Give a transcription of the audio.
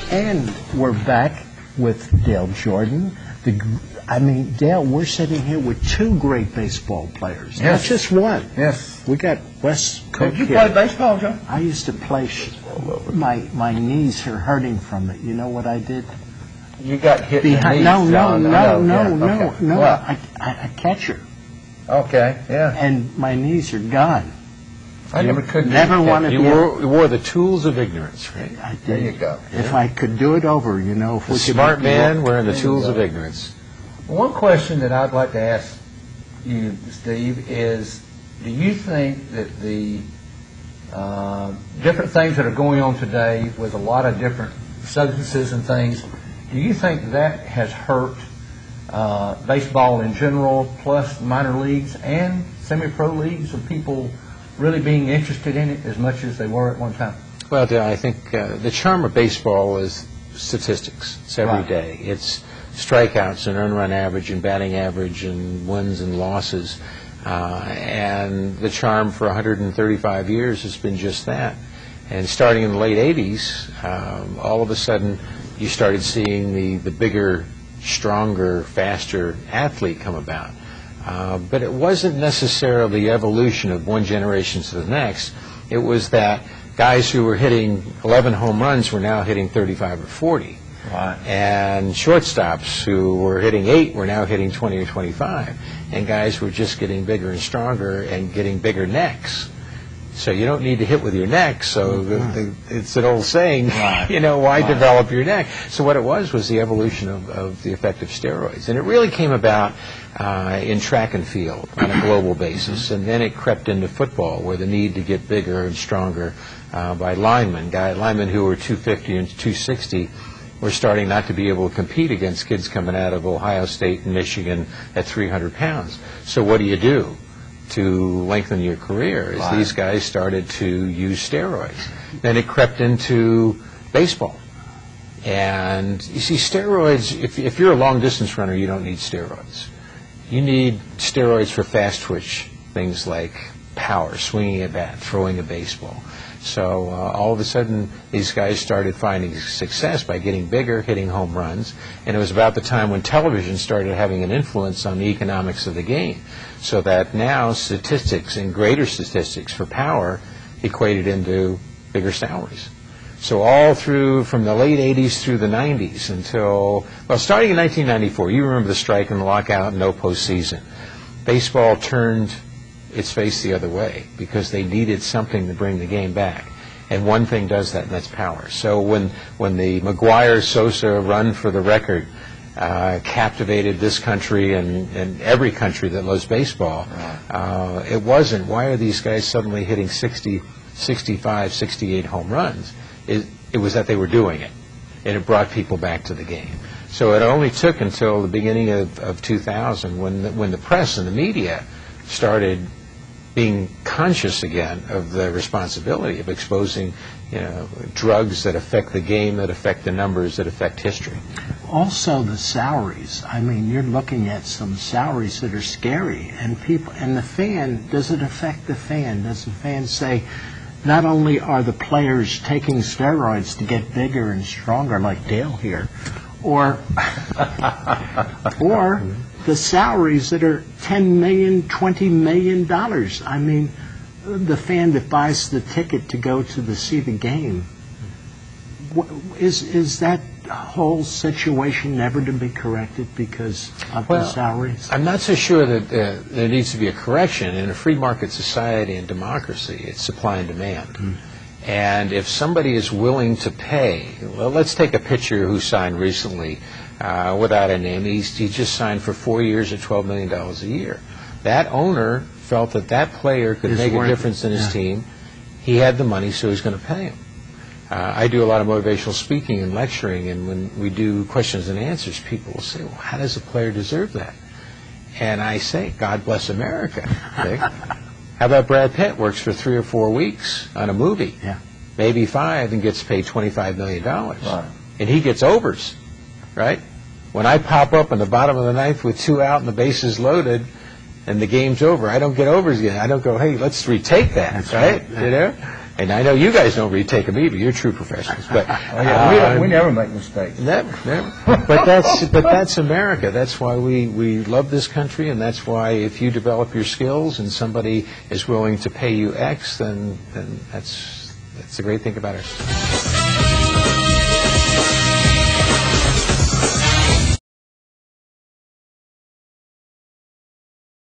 And we're back with Dale Jordan. Dale, we're sitting here with two great baseball players. Yes. Not just one. Yes. We got Wes Cook here. Did you play baseball, Joe? I used to play. My knees are hurting from it. You know what I did? You got hit in the knees. No. I catcher. Okay, yeah. And my knees are gone. I never could. Never wanted to. You wore the tools of ignorance, right? I did. There you go. If I could do it over, you know. If a smart man wearing the tools of ignorance. One question that I'd like to ask you, Steve, is do you think that the different things that are going on today with a lot of different substances and things, do you think that has hurt baseball in general, plus minor leagues and semi-pro leagues, of people really being interested in it as much as they were at one time? Well, I think the charm of baseball is statistics. It's every day. It's strikeouts and earned run average and batting average and wins and losses. And the charm for 135 years has been just that. And starting in the late 80s, all of a sudden you started seeing the bigger, stronger, faster athlete come about. But it wasn't necessarily the evolution of one generation to the next. It was that guys who were hitting 11 home runs were now hitting 35 or 40. Right. And shortstops who were hitting 8 were now hitting 20 or 25. And guys were just getting bigger and stronger and getting bigger necks. So you don't need to hit with your neck. So it's an old saying, why develop your neck? So what it was the evolution of the effect of steroids. And it really came about in track and field on a global basis. And then it crept into football, where the need to get bigger and stronger by linemen who were 250 and 260 were starting not to be able to compete against kids coming out of Ohio State and Michigan at 300 pounds. So what do you do to lengthen your career? Is these guys started to use steroids. Then it crept into baseball. And you see, steroids, if you're a long-distance runner, you don't need steroids. You need steroids for fast twitch, things like power, swinging a bat, throwing a baseball. So all of a sudden, these guys started finding success by getting bigger, hitting home runs, and it was about the time when television started having an influence on the economics of the game, so that now statistics and greater statistics for power equated into bigger salaries. So all through, from the late 80s through the 90s until, well, starting in 1994, you remember the strike and the lockout, no postseason. Baseball turned its face the other way because they needed something to bring the game back. And one thing does that, and that's power. So when the McGuire-Sosa run for the record captivated this country and every country that loves baseball, it wasn't, why are these guys suddenly hitting 60, 65, 68 home runs? It was that they were doing it, and it brought people back to the game. So it only took until the beginning of 2000 when the press and the media started being conscious again of the responsibility of exposing, drugs that affect the game, that affect the numbers, that affect history. Also the salaries. I mean, you're looking at some salaries that are scary, and the fan, does it affect the fan? Does the fan say, not only are the players taking steroids to get bigger and stronger, like Dale here, or the salaries that are $10 million, $20 million. I mean, the fan that buys the ticket to go to see the game, is that whole situation never to be corrected because of the salaries? I'm not so sure that there needs to be a correction. In a free market society and democracy, it's supply and demand. And if somebody is willing to pay, well, let's take a pitcher who signed recently without a name. He just signed for 4 years at $12 million a year. That owner felt that player could make a difference in his team. He had the money, so he's going to pay him. I do a lot of motivational speaking and lecturing, and when we do questions and answers, people will say, well, how does a player deserve that? And I say, God bless America. Okay? How about Brad Pitt works for 3 or 4 weeks on a movie, maybe 5, and gets paid $25 million. Right. And he gets overs, right? When I pop up in the bottom of the ninth with 2 out and the bases loaded and the game's over, I don't get overs again. I don't go, hey, let's retake that, right? And I know you guys don't retake them either. You're true professionals. But we never make mistakes. never. But that's America. That's why we love this country, and that's why if you develop your skills and somebody is willing to pay you X, then that's the great thing about it.